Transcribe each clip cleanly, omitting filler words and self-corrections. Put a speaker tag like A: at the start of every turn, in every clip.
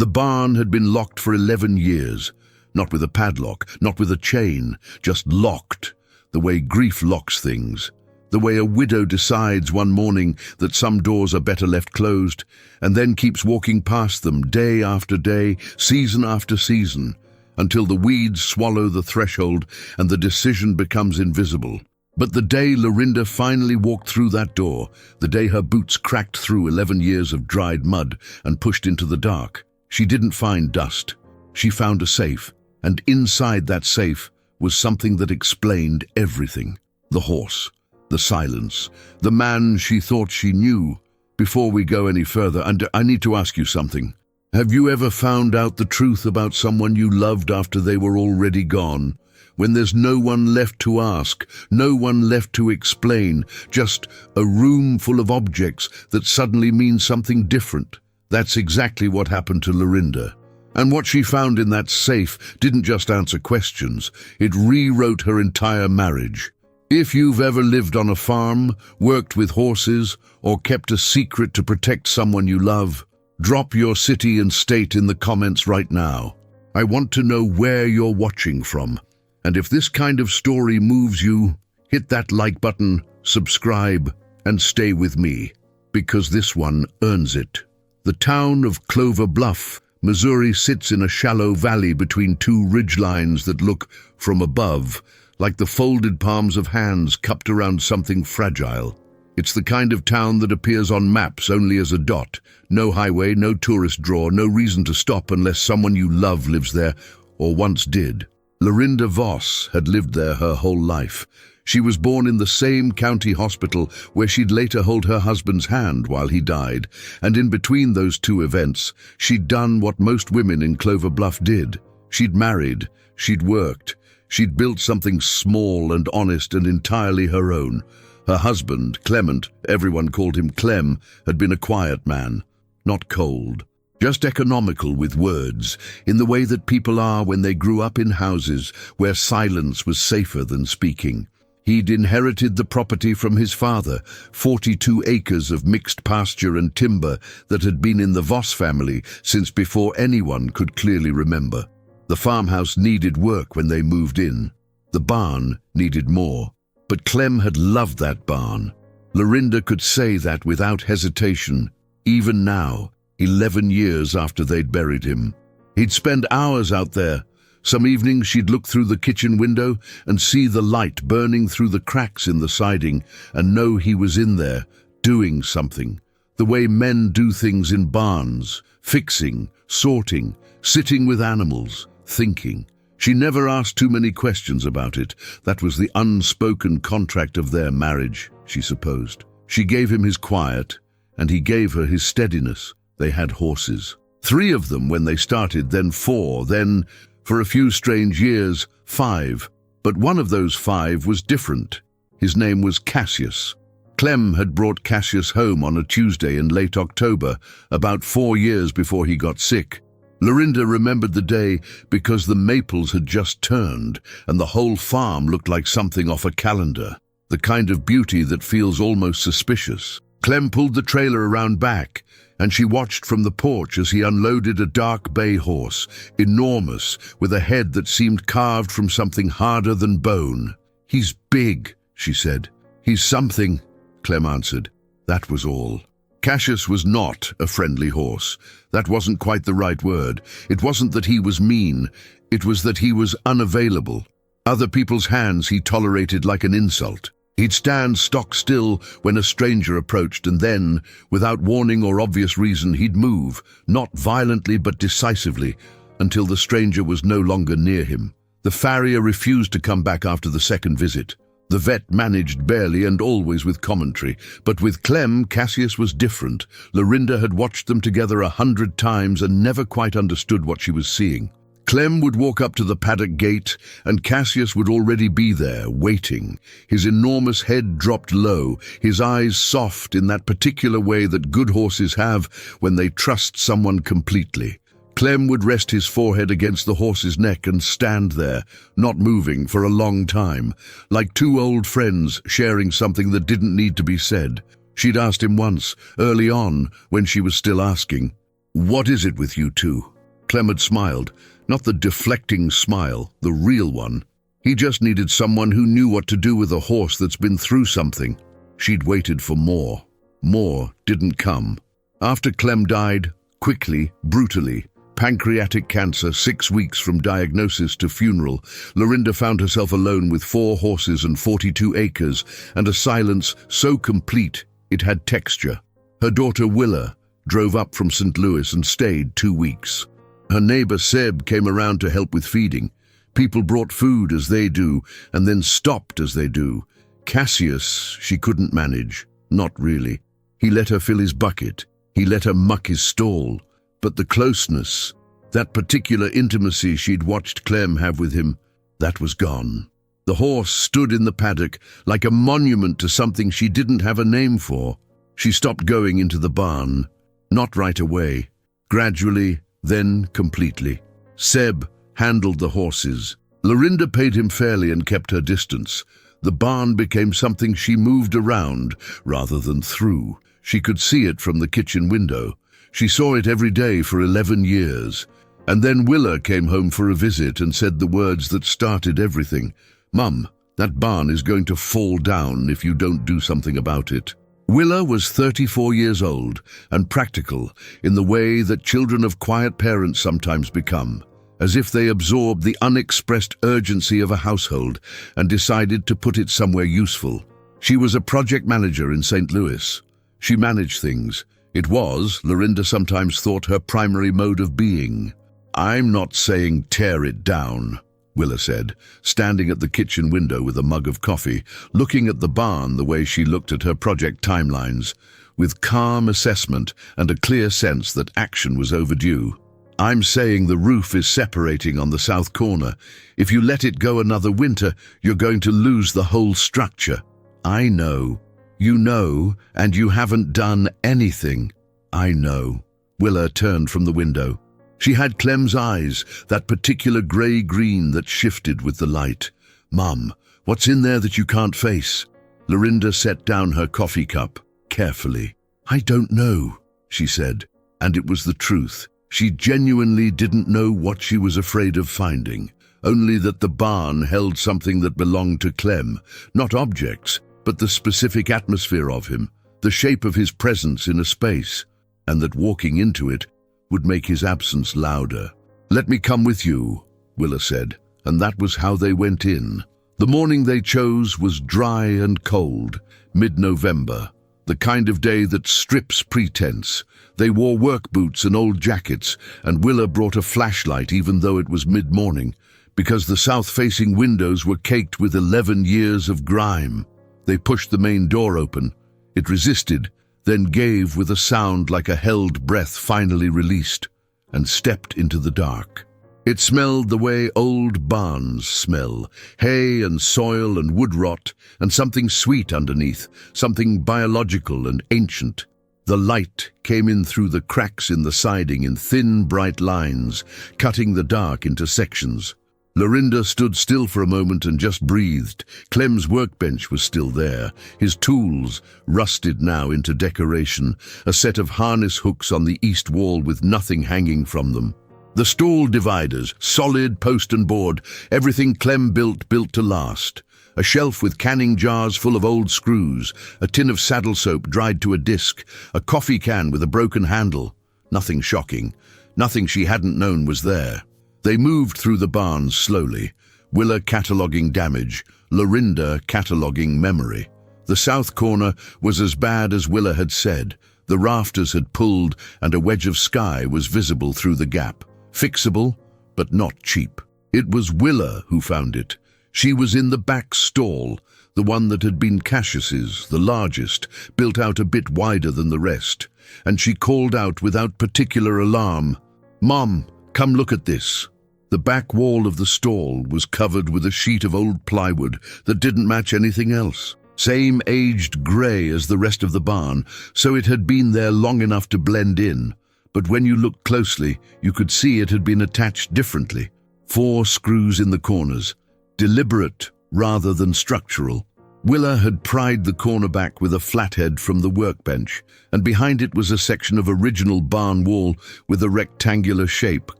A: The barn had been locked for 11 years, not with a padlock, not with a chain, just locked, the way grief locks things, the way a widow decides one morning that some doors are better left closed, and then keeps walking past them day after day, season after season, until the weeds swallow the threshold and the decision becomes invisible. But the day Lorinda finally walked through that door, the day her boots cracked through 11 years of dried mud and pushed into the dark, she didn't find dust. She found a safe, and inside that safe was something that explained everything. The horse, the silence, the man she thought she knew. Before we go any further, I need to ask you something. Have you ever found out the truth about someone you loved after they were already gone? When there's no one left to ask, no one left to explain, just a room full of objects that suddenly mean something different. That's exactly what happened to Lorinda. And what she found in that safe didn't just answer questions, it rewrote her entire marriage. If you've ever lived on a farm, worked with horses, or kept a secret to protect someone you love, drop your city and state in the comments right now. I want to know where you're watching from. And if this kind of story moves you, hit that like button, subscribe, and stay with me, because this one earns it. The town of Clover Bluff, Missouri sits in a shallow valley between two ridgelines that look, from above, like the folded palms of hands cupped around something fragile. It's the kind of town that appears on maps only as a dot. No highway, no tourist draw, no reason to stop unless someone you love lives there, or once did. Lorinda Voss had lived there her whole life. She was born in the same county hospital where she'd later hold her husband's hand while he died, and in between those two events, she'd done what most women in Clover Bluff did. She'd married, she'd worked, she'd built something small and honest and entirely her own. Her husband, Clement, everyone called him Clem, had been a quiet man, not cold, just economical with words, in the way that people are when they grew up in houses where silence was safer than speaking. He'd inherited the property from his father, 42 acres of mixed pasture and timber that had been in the Voss family since before anyone could clearly remember. The farmhouse needed work when they moved in. The barn needed more. But Clem had loved that barn. Lorinda could say that without hesitation, even now, 11 years after they'd buried him. He'd spend hours out there. Some evenings she'd look through the kitchen window and see the light burning through the cracks in the siding and know he was in there, doing something. The way men do things in barns, fixing, sorting, sitting with animals, thinking. She never asked too many questions about it. That was the unspoken contract of their marriage, she supposed. She gave him his quiet, and he gave her his steadiness. They had horses. 3 of them when they started, then 4, then, for a few strange years, 5. But one of those 5 was different. His name was Cassius. Clem had brought Cassius home on a Tuesday in late October, about 4 years before he got sick. Lorinda remembered the day because the maples had just turned and the whole farm looked like something off a calendar, the kind of beauty that feels almost suspicious. Clem pulled the trailer around back, and she watched from the porch as he unloaded a dark bay horse, enormous, with a head that seemed carved from something harder than bone. "He's big," she said. "He's something," Clem answered. That was all. Cassius was not a friendly horse. That wasn't quite the right word. It wasn't that he was mean. It was that he was unavailable. Other people's hands he tolerated like an insult. He'd stand stock still when a stranger approached, and then, without warning or obvious reason, he'd move, not violently but decisively, until the stranger was no longer near him. The farrier refused to come back after the second visit. The vet managed barely and always with commentary, but with Clem, Cassius was different. Lorinda had watched them together 100 times and never quite understood what she was seeing. Clem would walk up to the paddock gate, and Cassius would already be there, waiting. His enormous head dropped low, his eyes soft in that particular way that good horses have when they trust someone completely. Clem would rest his forehead against the horse's neck and stand there, not moving, for a long time, like 2 old friends sharing something that didn't need to be said. She'd asked him once, early on, when she was still asking, "What is it with you two?" Clement smiled, not the deflecting smile, the real one. He just needed someone who knew what to do with a horse that's been through something. She'd waited for more. More didn't come. After Clem died, quickly, brutally, pancreatic cancer, 6 weeks from diagnosis to funeral, Lorinda found herself alone with 4 horses and 42 acres, and a silence so complete it had texture. Her daughter Willa drove up from St. Louis and stayed 2 weeks. Her neighbor Seb came around to help with feeding. People brought food as they do, and then stopped as they do. Cassius, she couldn't manage. Not really. He let her fill his bucket. He let her muck his stall. But the closeness, that particular intimacy she'd watched Clem have with him, that was gone. The horse stood in the paddock like a monument to something she didn't have a name for. She stopped going into the barn. Not right away. Gradually, then completely. Seb handled the horses. Lorinda paid him fairly and kept her distance. The barn became something she moved around rather than through. She could see it from the kitchen window. She saw it every day for 11 years. And then Willa came home for a visit and said the words that started everything. "Mum, that barn is going to fall down if you don't do something about it." Willa was 34 years old and practical in the way that children of quiet parents sometimes become, as if they absorbed the unexpressed urgency of a household and decided to put it somewhere useful. She was a project manager in St. Louis. She managed things. It was, Lorinda sometimes thought, her primary mode of being. "I'm not saying tear it down," Willa said, standing at the kitchen window with a mug of coffee, looking at the barn the way she looked at her project timelines, with calm assessment and a clear sense that action was overdue. "I'm saying the roof is separating on the south corner. If you let it go another winter, you're going to lose the whole structure." "I know. You know, and you haven't done anything." "I know." Willa turned from the window. She had Clem's eyes, that particular grey-green that shifted with the light. "Mum, what's in there that you can't face?" Lorinda set down her coffee cup, carefully. "I don't know," she said, and it was the truth. She genuinely didn't know what she was afraid of finding, only that the barn held something that belonged to Clem, not objects, but the specific atmosphere of him, the shape of his presence in a space, and that walking into it would make his absence louder. "Let me come with you," Willa said, and that was how they went in. The morning they chose was dry and cold, mid-November, the kind of day that strips pretense. They wore work boots and old jackets, and Willa brought a flashlight even though it was mid-morning, because the south-facing windows were caked with 11 years of grime. They pushed the main door open. It resisted, then gave with a sound like a held breath finally released, and stepped into the dark. It smelled the way old barns smell, hay and soil and wood rot, and something sweet underneath, something biological and ancient. The light came in through the cracks in the siding in thin, bright lines, cutting the dark into sections. Lorinda stood still for a moment and just breathed. Clem's workbench was still there, his tools rusted now into decoration, a set of harness hooks on the east wall with nothing hanging from them. The stall dividers, solid post and board, everything Clem built to last. A shelf with canning jars full of old screws, a tin of saddle soap dried to a disc, a coffee can with a broken handle. Nothing shocking, nothing she hadn't known was there. They moved through the barns slowly, Willa cataloguing damage, Lorinda cataloguing memory. The south corner was as bad as Willa had said. The rafters had pulled and a wedge of sky was visible through the gap. Fixable, but not cheap. It was Willa who found it. She was in the back stall, the one that had been Cassius's, the largest, built out a bit wider than the rest, and she called out without particular alarm, "Mom, come look at this." The back wall of the stall was covered with a sheet of old plywood that didn't match anything else. Same aged grey as the rest of the barn, so it had been there long enough to blend in. But when you looked closely, you could see it had been attached differently. 4 screws in the corners, deliberate rather than structural. Willa had pried the corner back with a flathead from the workbench, and behind it was a section of original barn wall with a rectangular shape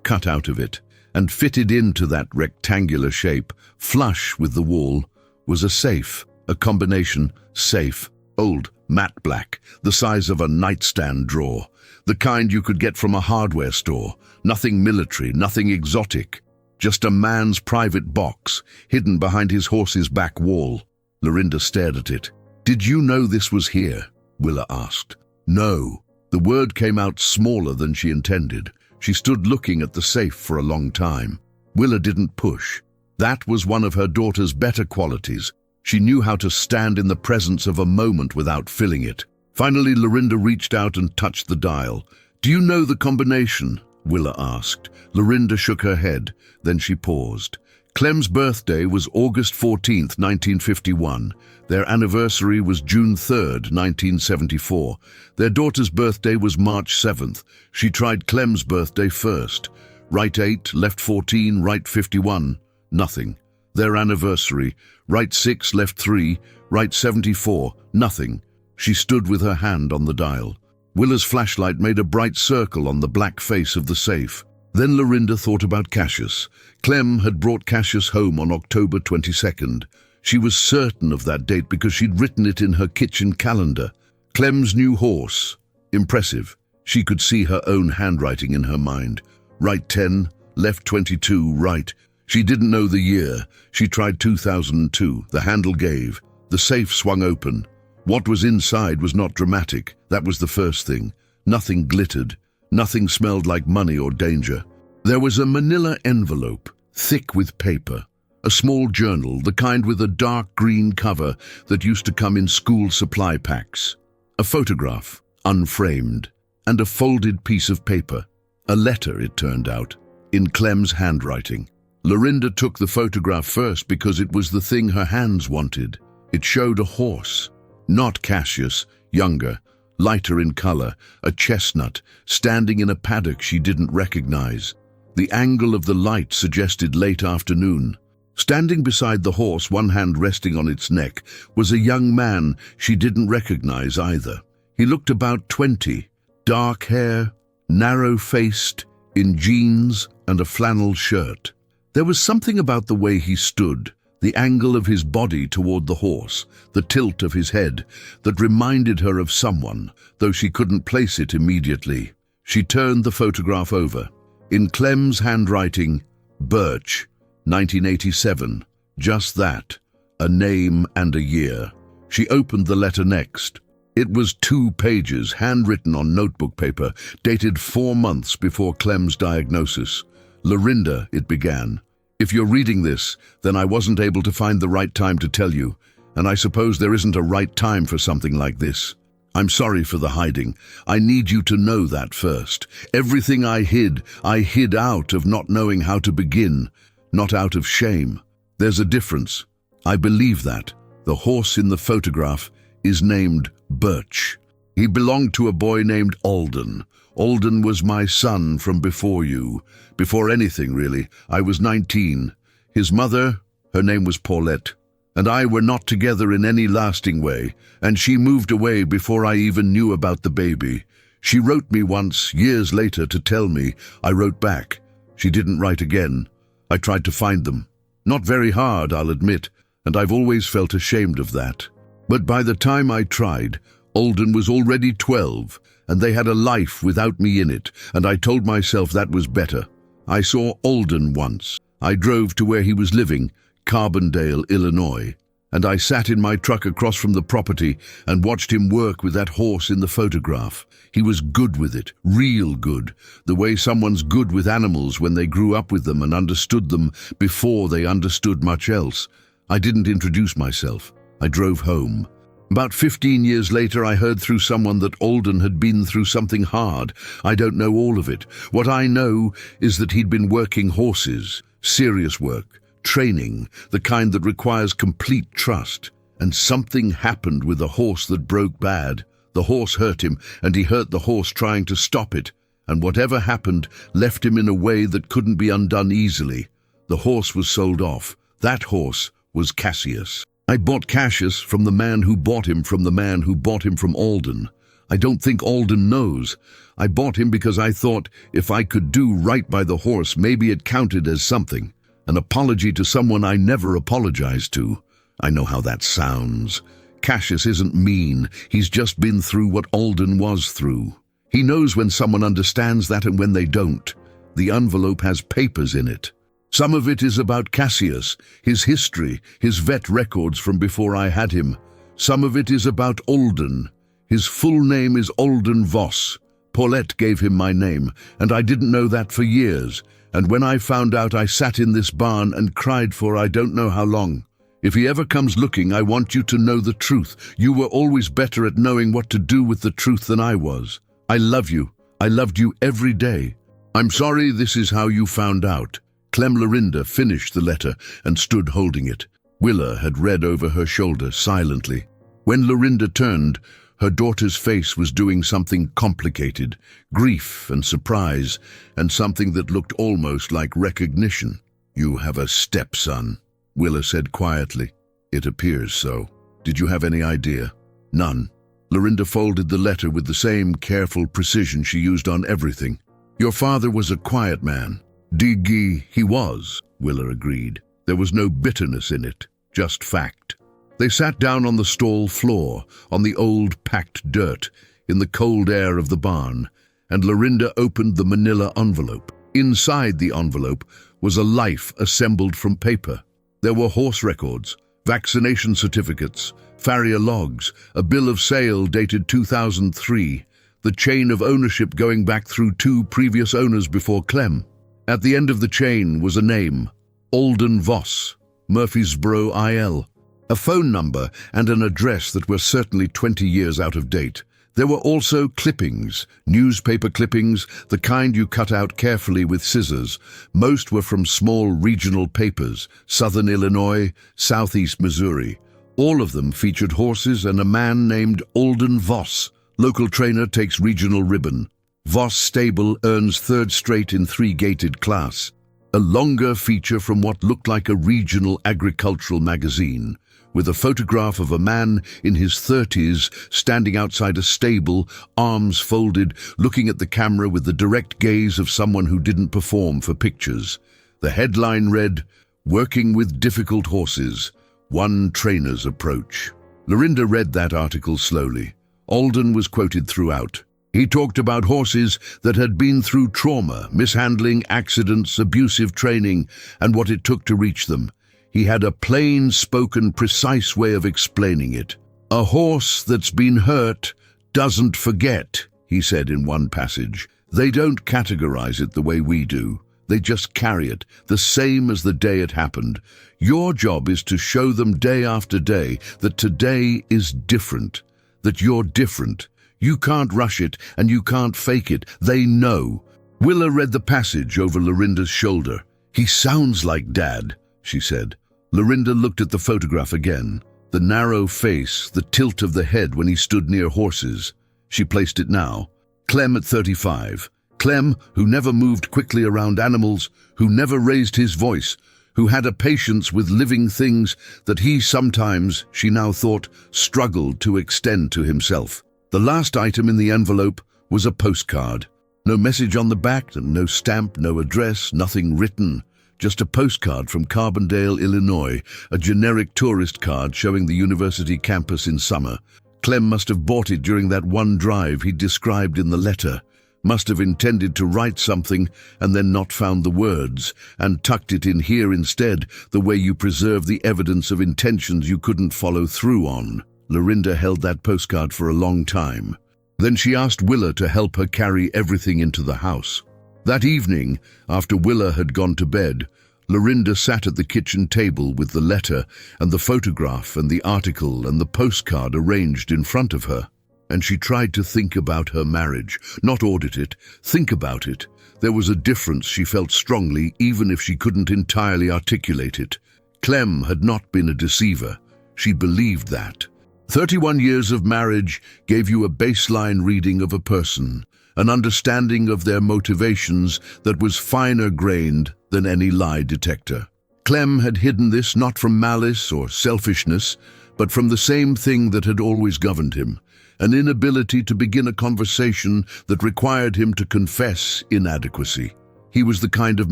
A: cut out of it. And fitted into that rectangular shape, flush with the wall, was a safe, a combination safe, old, matte black, the size of a nightstand drawer, the kind you could get from a hardware store, nothing military, nothing exotic, just a man's private box, hidden behind his horse's back wall. Lorinda stared at it. "Did you know this was here?" Willa asked. "No." The word came out smaller than she intended. She stood looking at the safe for a long time. Willa didn't push. That was one of her daughter's better qualities. She knew how to stand in the presence of a moment without filling it. Finally, Lorinda reached out and touched the dial. "Do you know the combination?" Willa asked. Lorinda shook her head. Then she paused. Clem's birthday was August 14th, 1951. Their anniversary was June 3rd, 1974. Their daughter's birthday was March 7th. She tried Clem's birthday first. Right 8, left 14, right 51. Nothing. Their anniversary. Right 6, left 3, right 74. Nothing. She stood with her hand on the dial. Willa's flashlight made a bright circle on the black face of the safe. Then Lorinda thought about Cassius. Clem had brought Cassius home on October 22nd. She was certain of that date because she'd written it in her kitchen calendar. Clem's new horse. Impressive. She could see her own handwriting in her mind. Right 10, left 22, right. She didn't know the year. She tried 2002. The handle gave. The safe swung open. What was inside was not dramatic. That was the first thing. Nothing glittered. Nothing smelled like money or danger. There was a manila envelope, thick with paper. A small journal, the kind with a dark green cover that used to come in school supply packs. A photograph, unframed, and a folded piece of paper. A letter, it turned out, in Clem's handwriting. Lorinda took the photograph first because it was the thing her hands wanted. It showed a horse. Not Cassius, younger, lighter in color, a chestnut, standing in a paddock she didn't recognize. The angle of the light suggested late afternoon. Standing beside the horse, one hand resting on its neck, was a young man she didn't recognize either. He looked about 20, dark hair, narrow-faced, in jeans and a flannel shirt. There was something about the way he stood, the angle of his body toward the horse, the tilt of his head, that reminded her of someone, though she couldn't place it immediately. She turned the photograph over. In Clem's handwriting, Birch, 1987. Just that. A name and a year. She opened the letter next. It was 2 pages, handwritten on notebook paper, dated 4 months before Clem's diagnosis. "Lorinda," it began. "If you're reading this, then I wasn't able to find the right time to tell you, and I suppose there isn't a right time for something like this. I'm sorry for the hiding. I need you to know that first. Everything I hid out of not knowing how to begin, not out of shame. There's a difference. I believe that. The horse in the photograph is named Birch. He belonged to a boy named Alden. Alden was my son from before you. Before anything, really. I was 19. His mother, her name was Paulette, and I were not together in any lasting way, and she moved away before I even knew about the baby. She wrote me once, years later, to tell me. I wrote back. She didn't write again. I tried to find them. Not very hard, I'll admit, and I've always felt ashamed of that. But by the time I tried, Alden was already 12, and they had a life without me in it, and I told myself that was better. I saw Alden once. I drove to where he was living, Carbondale, Illinois, and I sat in my truck across from the property and watched him work with that horse in the photograph. He was good with it, real good, the way someone's good with animals when they grew up with them and understood them before they understood much else. I didn't introduce myself. I drove home. About 15 years later, I heard through someone that Alden had been through something hard. I don't know all of it. What I know is that he'd been working horses, serious work, training, the kind that requires complete trust. And something happened with the horse that broke bad. The horse hurt him, and he hurt the horse trying to stop it. And whatever happened left him in a way that couldn't be undone easily. The horse was sold off. That horse was Cassius. I bought Cassius from the man who bought him from the man who bought him from Alden. I don't think Alden knows. I bought him because I thought if I could do right by the horse, maybe it counted as something. An apology to someone I never apologized to. I know how that sounds. Cassius isn't mean. He's just been through what Alden was through. He knows when someone understands that and when they don't. The envelope has papers in it. Some of it is about Cassius, his history, his vet records from before I had him. Some of it is about Alden. His full name is Alden Voss. Paulette gave him my name, and I didn't know that for years. And when I found out, I sat in this barn and cried for I don't know how long. If he ever comes looking, I want you to know the truth. You were always better at knowing what to do with the truth than I was. I love you. I loved you every day. I'm sorry this is how you found out. Clem. Lorinda finished the letter and stood holding it. Willa had read over her shoulder silently. When Lorinda turned, her daughter's face was doing something complicated, grief and surprise, and something that looked almost like recognition. You have a stepson, Willa said quietly. It appears so. Did you have any idea? None. Lorinda folded the letter with the same careful precision she used on everything. Your father was a quiet man. Diggy, he was, Willa agreed. There was no bitterness in it, just fact. They sat down on the stall floor, on the old packed dirt, in the cold air of the barn, and Lorinda opened the manila envelope. Inside the envelope was a life assembled from paper. There were horse records, vaccination certificates, farrier logs, a bill of sale dated 2003, the chain of ownership going back through 2 previous owners before Clem. At the end of the chain was a name, Alden Voss, Murfreesboro, IL. A phone number and an address that were certainly 20 years out of date. There were also clippings, newspaper clippings, the kind you cut out carefully with scissors. Most were from small regional papers, Southern Illinois, Southeast Missouri. All of them featured horses and a man named Alden Voss. Local trainer takes regional ribbon. Voss stable earns 3rd straight in 3-gated class. A longer feature from what looked like a regional agricultural magazine, with a photograph of a man in his 30s standing outside a stable, arms folded, looking at the camera with the direct gaze of someone who didn't perform for pictures. The headline read, Working with Difficult Horses, One Trainer's Approach. Lorinda read that article slowly. Alden was quoted throughout. He talked about horses that had been through trauma, mishandling, accidents, abusive training, and what it took to reach them. He had a plain-spoken, precise way of explaining it. A horse that's been hurt doesn't forget, he said in one passage. They don't categorize it the way we do. They just carry it, the same as the day it happened. Your job is to show them day after day that today is different, that you're different. You can't rush it and you can't fake it. They know. Willa read the passage over Lorinda's shoulder. He sounds like Dad, she said. Lorinda looked at the photograph again. The narrow face, the tilt of the head when he stood near horses. She placed it now. Clem at 35. Clem, who never moved quickly around animals, who never raised his voice, who had a patience with living things that he sometimes, she now thought, struggled to extend to himself. The last item in the envelope was a postcard. No message on the back, and no stamp, no address, nothing written. Just a postcard from Carbondale, Illinois, a generic tourist card showing the university campus in summer. Clem must have bought it during that one drive he described in the letter. Must have intended to write something and then not found the words, and tucked it in here instead, the way you preserve the evidence of intentions you couldn't follow through on. Lorinda held that postcard for a long time. Then she asked Willa to help her carry everything into the house. That evening, after Willa had gone to bed, Lorinda sat at the kitchen table with the letter and the photograph and the article and the postcard arranged in front of her. And she tried to think about her marriage, not audit it, think about it. There was a difference she felt strongly, even if she couldn't entirely articulate it. Clem had not been a deceiver. She believed that. 31 years of marriage gave you a baseline reading of a person, an understanding of their motivations that was finer-grained than any lie detector. Clem had hidden this not from malice or selfishness, but from the same thing that had always governed him, an inability to begin a conversation that required him to confess inadequacy. He was the kind of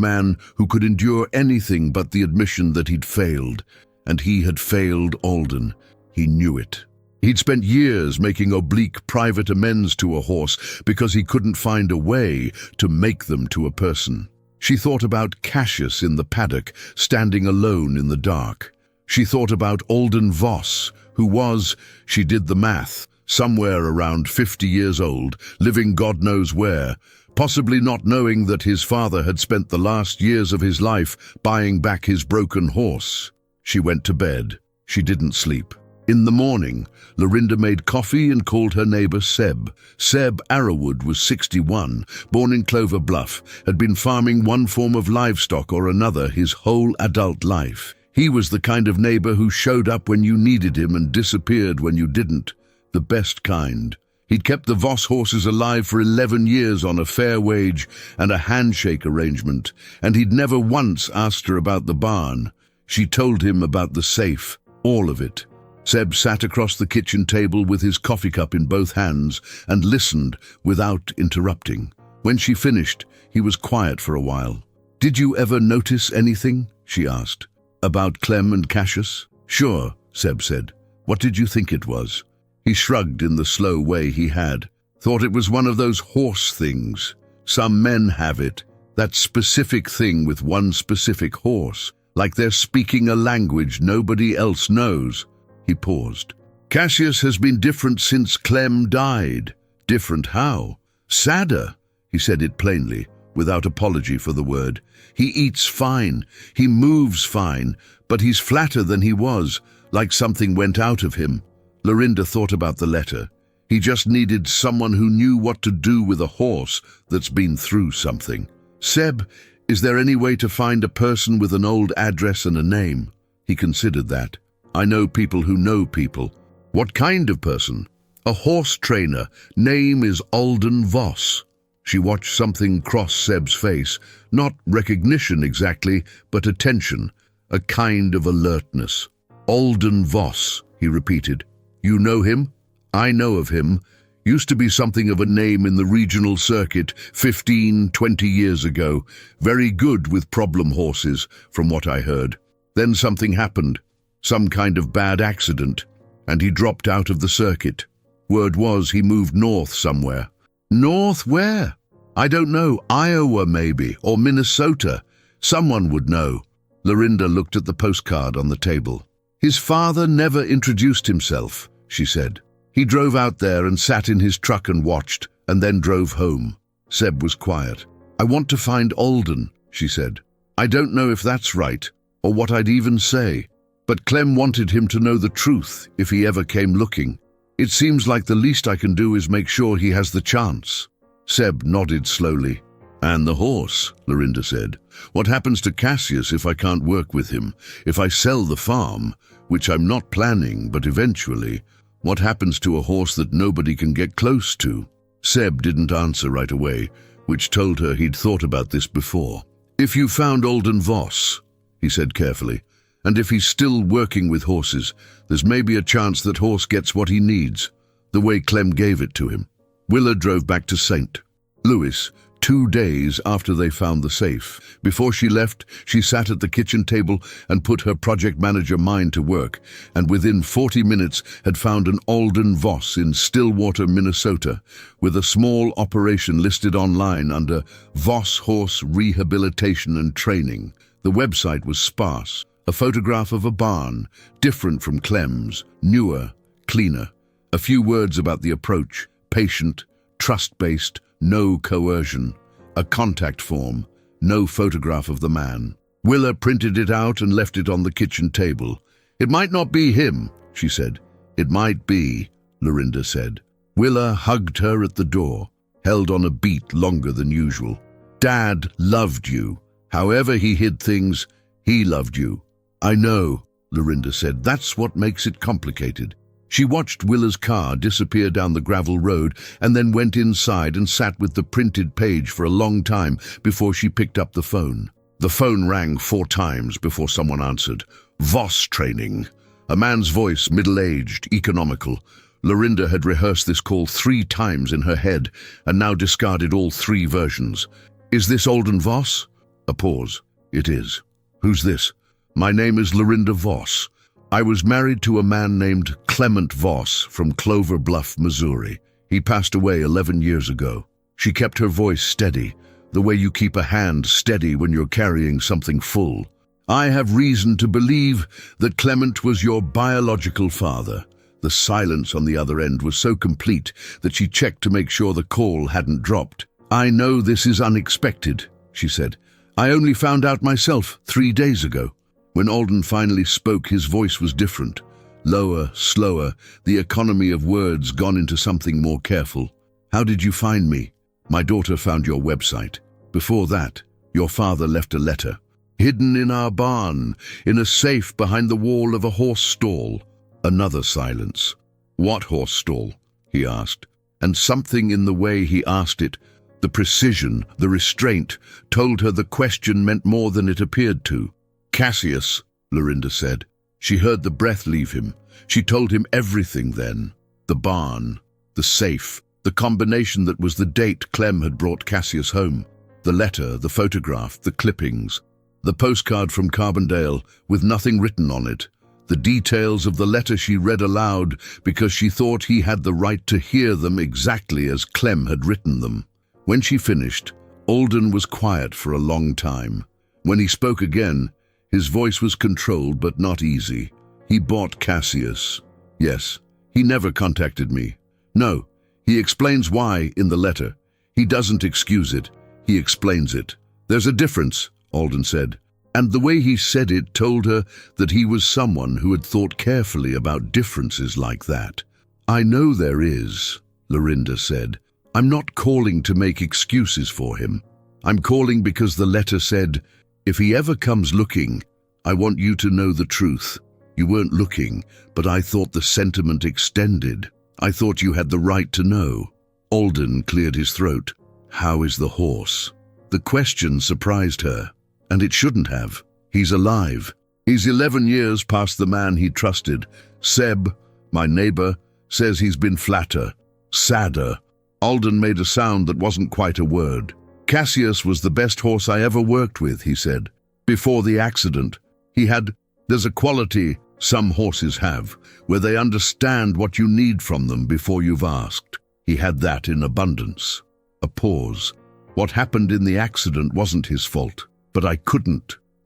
A: man who could endure anything but the admission that he'd failed, and he had failed Alden. He knew it. He'd spent years making oblique private amends to a horse because he couldn't find a way to make them to a person. She thought about Cassius in the paddock, standing alone in the dark. She thought about Alden Voss, who was, she did the math, somewhere around 50 years old, living God knows where, possibly not knowing that his father had spent the last years of his life buying back his broken horse. She went to bed. She didn't sleep. In the morning, Lorinda made coffee and called her neighbor Seb. Seb Arrowwood was 61, born in Clover Bluff, had been farming one form of livestock or another his whole adult life. He was the kind of neighbor who showed up when you needed him and disappeared when you didn't. The best kind. He'd kept the Voss horses alive for 11 years on a fair wage and a handshake arrangement, and he'd never once asked her about the barn. She told him about the safe, all of it. Seb sat across the kitchen table with his coffee cup in both hands and listened without interrupting. When she finished, he was quiet for a while. "Did you ever notice anything?" she asked. "About Clem and Cassius?" "Sure," Seb said. "What did you think it was?" He shrugged in the slow way he had. "Thought it was one of those horse things. Some men have it, that specific thing with one specific horse, like they're speaking a language nobody else knows." He paused. "Cassius has been different since Clem died." "Different how?" "Sadder." He said it plainly, without apology for the word. "He eats fine, he moves fine, but he's flatter than he was, like something went out of him." Lorinda thought about the letter. He just needed someone who knew what to do with a horse that's been through something. "Seb, is there any way to find a person with an old address and a name?" He considered that. "I know people who know people." "What kind of person?" "A horse trainer. Name is Alden Voss." She watched something cross Seb's face. Not recognition exactly, but attention. A kind of alertness. "Alden Voss," he repeated. "You know him?" "I know of him. Used to be something of a name in the regional circuit 15, 20 years ago. Very good with problem horses, from what I heard. Then something happened. Some kind of bad accident, and he dropped out of the circuit. Word was he moved north somewhere." "North where?" "I don't know. Iowa maybe, or Minnesota. Someone would know." Lorinda looked at the postcard on the table. "His father never introduced himself," she said. "He drove out there and sat in his truck and watched, and then drove home." Seb was quiet. "I want to find Alden," she said. "I don't know if that's right, or what I'd even say. But Clem wanted him to know the truth if he ever came looking. It seems like the least I can do is make sure he has the chance." Seb nodded slowly. "And the horse," Lorinda said. "What happens to Cassius if I can't work with him? If I sell the farm, which I'm not planning, but eventually, what happens to a horse that nobody can get close to?" Seb didn't answer right away, which told her he'd thought about this before. "If you found Alden Voss," he said carefully, "and if he's still working with horses, there's maybe a chance that horse gets what he needs, the way Clem gave it to him." Willa drove back to St. Louis 2 days after they found the safe. Before she left, she sat at the kitchen table and put her project manager mind to work, and within 40 minutes had found an Alden Voss in Stillwater, Minnesota, with a small operation listed online under Voss Horse Rehabilitation and Training. The website was sparse. A photograph of a barn, different from Clem's, newer, cleaner. A few words about the approach, patient, trust-based, no coercion. A contact form, no photograph of the man. Willa printed it out and left it on the kitchen table. "It might not be him," she said. "It might be," Lorinda said. Willa hugged her at the door, held on a beat longer than usual. "Dad loved you. However he hid things, he loved you." "I know," Lorinda said. "That's what makes it complicated." She watched Willa's car disappear down the gravel road and then went inside and sat with the printed page for a long time before she picked up the phone. The phone rang 4 times before someone answered. Voss training. A man's voice, middle-aged, economical. Lorinda had rehearsed this call 3 times in her head and now discarded all 3 versions. Is this Alden Voss? A pause. It is. Who's this? My name is Lorinda Voss. I was married to a man named Clement Voss from Clover Bluff, Missouri. He passed away 11 years ago. She kept her voice steady, the way you keep a hand steady when you're carrying something full. I have reason to believe that Clement was your biological father. The silence on the other end was so complete that she checked to make sure the call hadn't dropped. I know this is unexpected, she said. I only found out myself 3 days ago. When Alden finally spoke, his voice was different. Lower, slower, the economy of words gone into something more careful. How did you find me? My daughter found your website. Before that, your father left a letter. Hidden in our barn, in a safe behind the wall of a horse stall. Another silence. What horse stall? He asked. And something in the way he asked it, the precision, the restraint, told her the question meant more than it appeared to. Cassius, Lorinda said. She heard the breath leave him. She told him everything then. The barn, the safe, the combination that was the date Clem had brought Cassius home. The letter, the photograph, the clippings. The postcard from Carbondale with nothing written on it. The details of the letter she read aloud because she thought he had the right to hear them exactly as Clem had written them. When she finished, Alden was quiet for a long time. When he spoke again, his voice was controlled but not easy. He bought Cassius. Yes, he never contacted me. No, he explains why in the letter. He doesn't excuse it. He explains it. There's a difference, Alden said. And the way he said it told her that he was someone who had thought carefully about differences like that. I know there is, Lorinda said. I'm not calling to make excuses for him. I'm calling because the letter said, if he ever comes looking, I want you to know the truth. You weren't looking, but I thought the sentiment extended. I thought you had the right to know. Alden cleared his throat. How is the horse? The question surprised her, and it shouldn't have. He's alive. He's 11 years past the man he trusted. Seb, my neighbor, says he's been flatter, sadder. Alden made a sound that wasn't quite a word. Cassius was the best horse I ever worked with, he said. Before the accident, there's a quality some horses have, where they understand what you need from them before you've asked. He had that in abundance. A pause. What happened in the accident wasn't his fault, but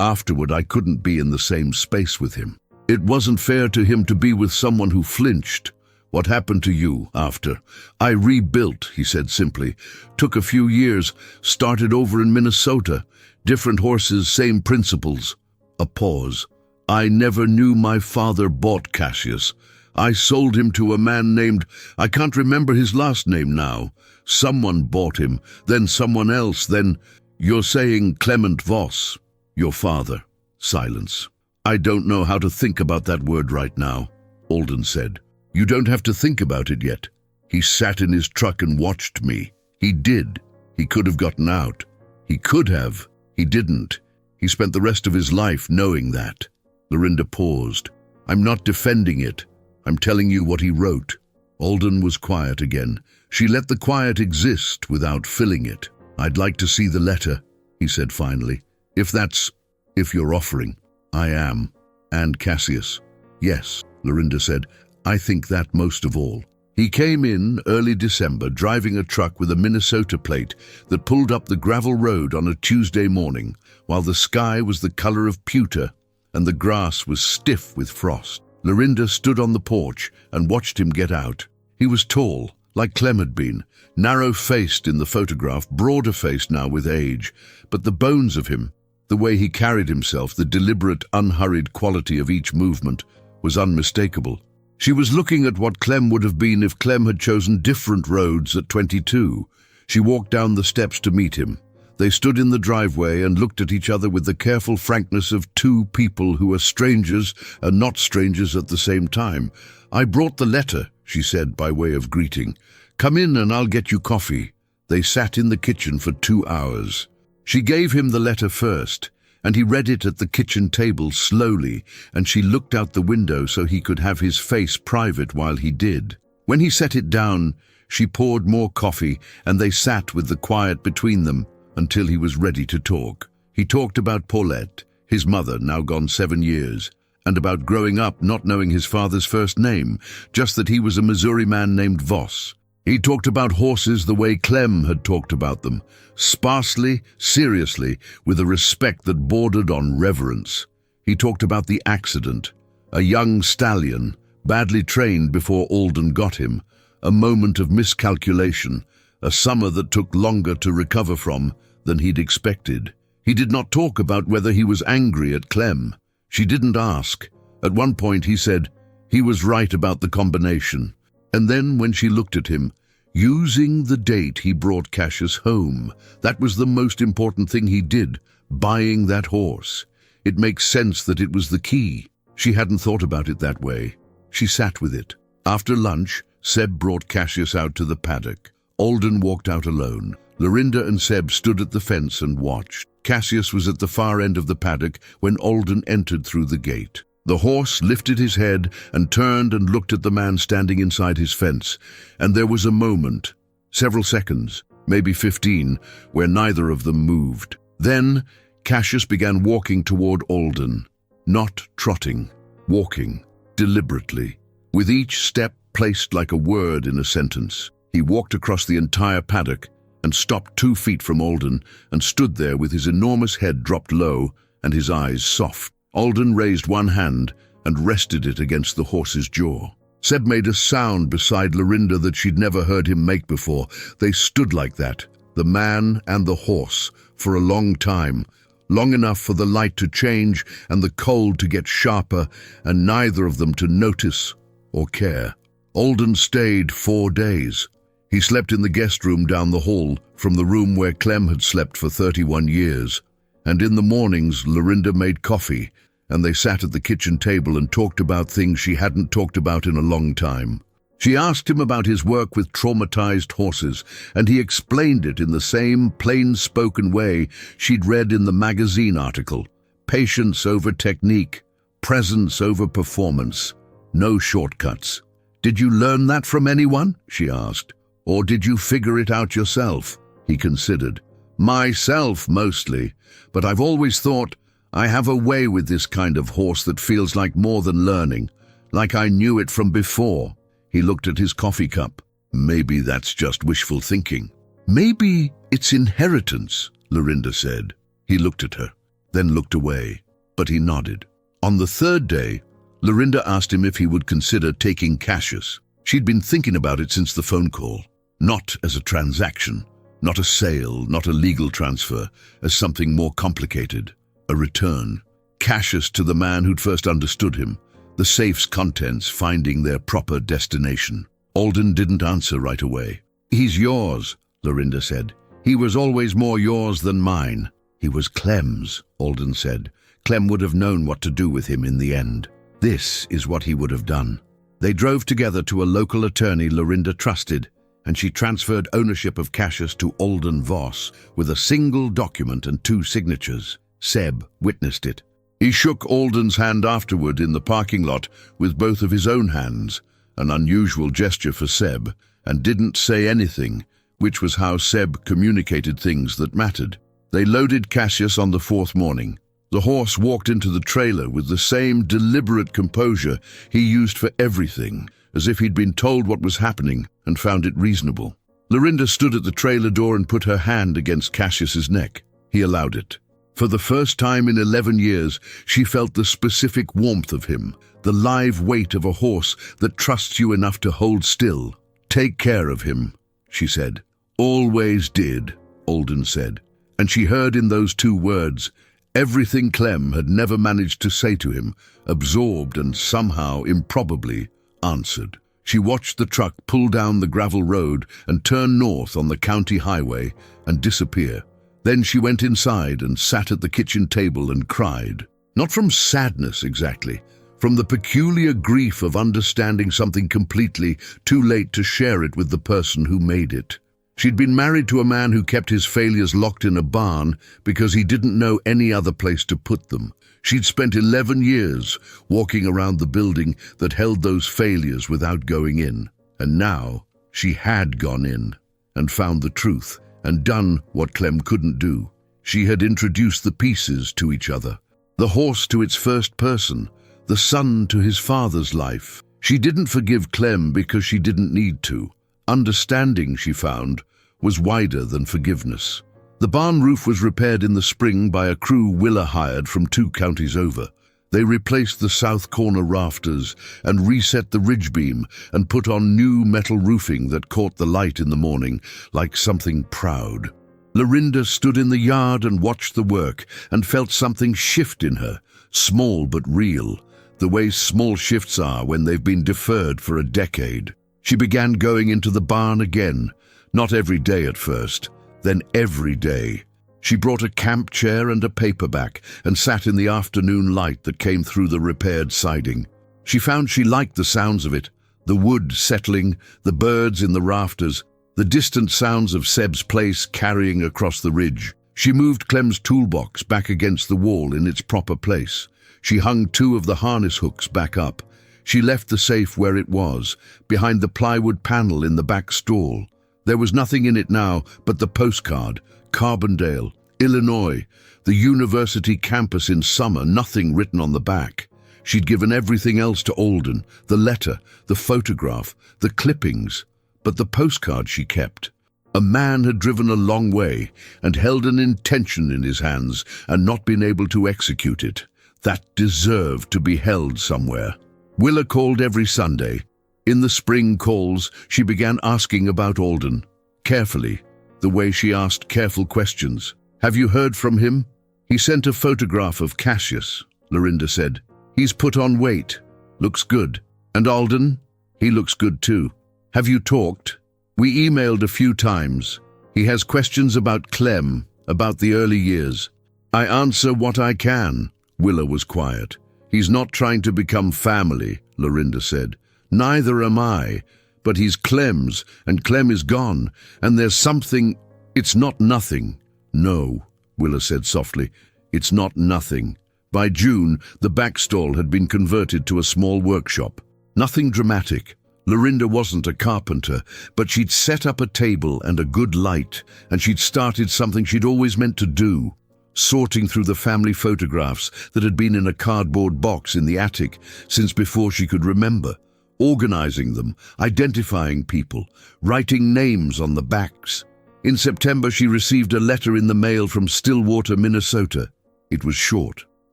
A: afterward I couldn't be in the same space with him. It wasn't fair to him to be with someone who flinched. What happened to you after? I rebuilt, he said simply. Took a few years, started over in Minnesota. Different horses, same principles. A pause. I never knew my father bought Cassius. I sold him to a man named, I can't remember his last name now. Someone bought him, then someone else, then, you're saying Clement Voss, your father. Silence. I don't know how to think about that word right now, Alden said. You don't have to think about it yet. He sat in his truck and watched me. He did. He could have gotten out. He could have. He didn't. He spent the rest of his life knowing that. Lorinda paused. I'm not defending it. I'm telling you what he wrote. Alden was quiet again. She let the quiet exist without filling it. I'd like to see the letter, he said finally. If you're offering. I am. And Cassius. Yes, Lorinda said. I think that most of all. He came in early December driving a truck with a Minnesota plate that pulled up the gravel road on a Tuesday morning, while the sky was the color of pewter and the grass was stiff with frost. Lorinda stood on the porch and watched him get out. He was tall, like Clem had been, narrow-faced in the photograph, broader-faced now with age, but the bones of him, the way he carried himself, the deliberate, unhurried quality of each movement, was unmistakable. She was looking at what Clem would have been if Clem had chosen different roads at 22. She walked down the steps to meet him. They stood in the driveway and looked at each other with the careful frankness of two people who are strangers and not strangers at the same time. I brought the letter, she said by way of greeting. Come in and I'll get you coffee. They sat in the kitchen for 2 hours. She gave him the letter first. and he read it at the kitchen table slowly, and she looked out the window so he could have his face private while he did. When he set it down, she poured more coffee, and they sat with the quiet between them until he was ready to talk. He talked about Paulette, his mother, now gone 7 years, and about growing up not knowing his father's first name, just that he was a Missouri man named Voss. He talked about horses the way Clem had talked about them, sparsely, seriously, with a respect that bordered on reverence. He talked about the accident, a young stallion, badly trained before Alden got him, a moment of miscalculation, a summer that took longer to recover from than he'd expected. He did not talk about whether he was angry at Clem. She didn't ask. At one point he said he was right about the combination. And then when she looked at him, using the date he brought Cassius home, that was the most important thing he did, buying that horse. It makes sense that it was the key. She hadn't thought about it that way. She sat with it. After lunch, Seb brought Cassius out to the paddock. Alden walked out alone. Lorinda and Seb stood at the fence and watched. Cassius was at the far end of the paddock when Alden entered through the gate. The horse lifted his head and turned and looked at the man standing inside his fence, and there was a moment, several seconds, maybe 15, where neither of them moved. Then Cassius began walking toward Alden, not trotting, walking, deliberately, with each step placed like a word in a sentence. He walked across the entire paddock and stopped 2 feet from Alden and stood there with his enormous head dropped low and his eyes soft. Alden raised one hand and rested it against the horse's jaw. Seb made a sound beside Lorinda that she'd never heard him make before. They stood like that, the man and the horse, for a long time, long enough for the light to change and the cold to get sharper, and neither of them to notice or care. Alden stayed 4 days. He slept in the guest room down the hall from the room where Clem had slept for 31 years. And in the mornings, Lorinda made coffee, and they sat at the kitchen table and talked about things she hadn't talked about in a long time. She asked him about his work with traumatized horses, and he explained it in the same plain-spoken way she'd read in the magazine article. Patience over technique, presence over performance, no shortcuts. "Did you learn that from anyone?" she asked. "Or did you figure it out yourself?" He considered. "Myself, mostly, but I've always thought I have a way with this kind of horse that feels like more than learning, like I knew it from before." He looked at his coffee cup. "Maybe that's just wishful thinking." "Maybe it's inheritance," Lorinda said. He looked at her, then looked away, but he nodded. On the 3rd day, Lorinda asked him if he would consider taking Cassius. She'd been thinking about it since the phone call. Not as a transaction, not a sale, not a legal transfer, as something more complicated, a return. Cassius to the man who'd first understood him, the safe's contents finding their proper destination. Alden didn't answer right away. "He's yours," Lorinda said. "He was always more yours than mine." "He was Clem's," Alden said. "Clem would have known what to do with him in the end. This is what he would have done." They drove together to a local attorney Lorinda trusted, and she transferred ownership of Cassius to Alden Voss with a single document and 2 signatures. Seb witnessed it. He shook Alden's hand afterward in the parking lot with both of his own hands, an unusual gesture for Seb, and didn't say anything, which was how Seb communicated things that mattered. They loaded Cassius on the 4th morning. The horse walked into the trailer with the same deliberate composure he used for everything, as if he'd been told what was happening and found it reasonable. Lorinda stood at the trailer door and put her hand against Cassius's neck. He allowed it. For the first time in 11 years, she felt the specific warmth of him, the live weight of a horse that trusts you enough to hold still. "Take care of him," she said. "Always did," Alden said. And she heard in those 2 words everything Clem had never managed to say to him, absorbed and somehow improbably answered. She watched the truck pull down the gravel road and turn north on the county highway and disappear. Then she went inside and sat at the kitchen table and cried. Not from sadness exactly, from the peculiar grief of understanding something completely too late to share it with the person who made it. She'd been married to a man who kept his failures locked in a barn because he didn't know any other place to put them. She'd spent 11 years walking around the building that held those failures without going in. And now she had gone in and found the truth and done what Clem couldn't do. She had introduced the pieces to each other. The horse to its first person, the son to his father's life. She didn't forgive Clem because she didn't need to. Understanding, she found, was wider than forgiveness. The barn roof was repaired in the spring by a crew Willa hired from 2 counties over. They replaced the south corner rafters and reset the ridge beam and put on new metal roofing that caught the light in the morning like something proud. Lorinda stood in the yard and watched the work and felt something shift in her, small but real, the way small shifts are when they've been deferred for a decade. She began going into the barn again, not every day at first, then every day. She brought a camp chair and a paperback and sat in the afternoon light that came through the repaired siding. She found she liked the sounds of it, the wood settling, the birds in the rafters, the distant sounds of Seb's place carrying across the ridge. She moved Clem's toolbox back against the wall in its proper place. She hung 2 of the harness hooks back up. She left the safe where it was, behind the plywood panel in the back stall. There was nothing in it now but the postcard, Carbondale, Illinois, the university campus in summer, nothing written on the back. She'd given everything else to Alden, the letter, the photograph, the clippings, but the postcard she kept. A man had driven a long way and held an intention in his hands and not been able to execute it. That deserved to be held somewhere. Willa called every Sunday. In the spring calls, she began asking about Alden, carefully, the way she asked careful questions. "Have you heard from him?" "He sent a photograph of Cassius," Lorinda said. "He's put on weight. Looks good. And Alden? He looks good too. Have you talked?" "We emailed a few times. He has questions about Clem, about the early years." "I answer what I can." Willa was quiet. "He's not trying to become family," Lorinda said. "Neither am I, but he's Clem's, and Clem is gone, and there's something—" "It's not nothing." "No," Willa said softly, "it's not nothing." By June, the back stall had been converted to a small workshop. Nothing dramatic. Lorinda wasn't a carpenter, but she'd set up a table and a good light, and she'd started something she'd always meant to do, sorting through the family photographs that had been in a cardboard box in the attic since before she could remember, organizing them, identifying people, writing names on the backs. In September, she received a letter in the mail from Stillwater, Minnesota. It was short.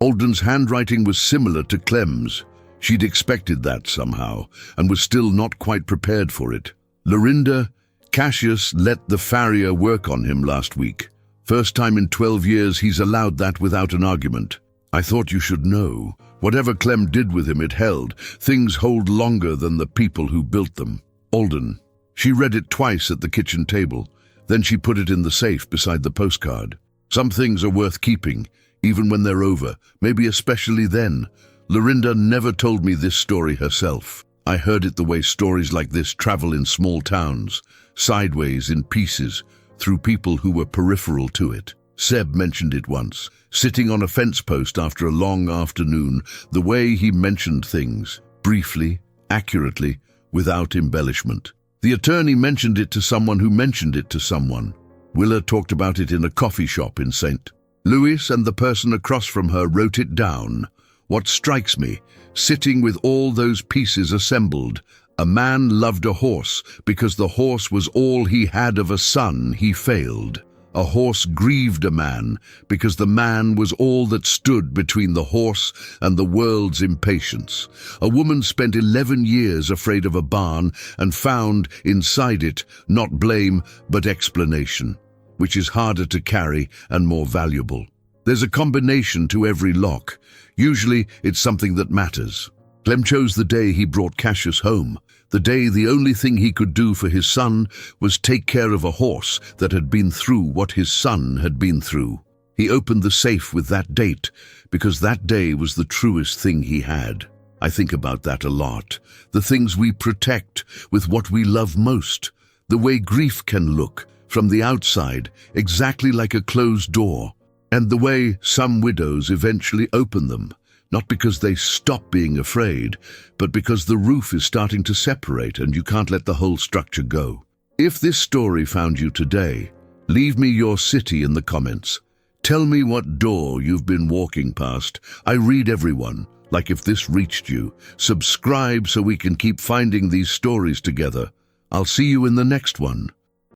A: Alden's handwriting was similar to Clem's. She'd expected that somehow, and was still not quite prepared for it. "Lorinda, Cassius let the farrier work on him last week. First time in 12 years he's allowed that without an argument. I thought you should know. Whatever Clem did with him, it held. Things hold longer than the people who built them." Alden. She read it twice at the kitchen table. Then she put it in the safe beside the postcard. "Some things are worth keeping, even when they're over, maybe especially then. Lorinda never told me this story herself. I heard it the way stories like this travel in small towns, sideways in pieces, through people who were peripheral to it. Seb mentioned it once, sitting on a fence post after a long afternoon, the way he mentioned things, briefly, accurately, without embellishment. The attorney mentioned it to someone who mentioned it to someone. Willa talked about it in a coffee shop in St. Louis, and the person across from her wrote it down. What strikes me, sitting with all those pieces assembled, a man loved a horse because the horse was all he had of a son he failed. A horse grieved a man because the man was all that stood between the horse and the world's impatience. A woman spent 11 years afraid of a barn and found inside it not blame but explanation, which is harder to carry and more valuable. There's a combination to every lock. Usually it's something that matters. Clem chose the day he brought Cassius home, the day the only thing he could do for his son was take care of a horse that had been through what his son had been through. He opened the safe with that date because that day was the truest thing he had. I think about that a lot. The things we protect with what we love most, the way grief can look, from the outside, exactly like a closed door. And the way some widows eventually open them, not because they stop being afraid, but because the roof is starting to separate and you can't let the whole structure go. If this story found you today, leave me your city in the comments. Tell me what door you've been walking past. I read everyone. Like if this reached you, subscribe so we can keep finding these stories together. I'll see you in the next one.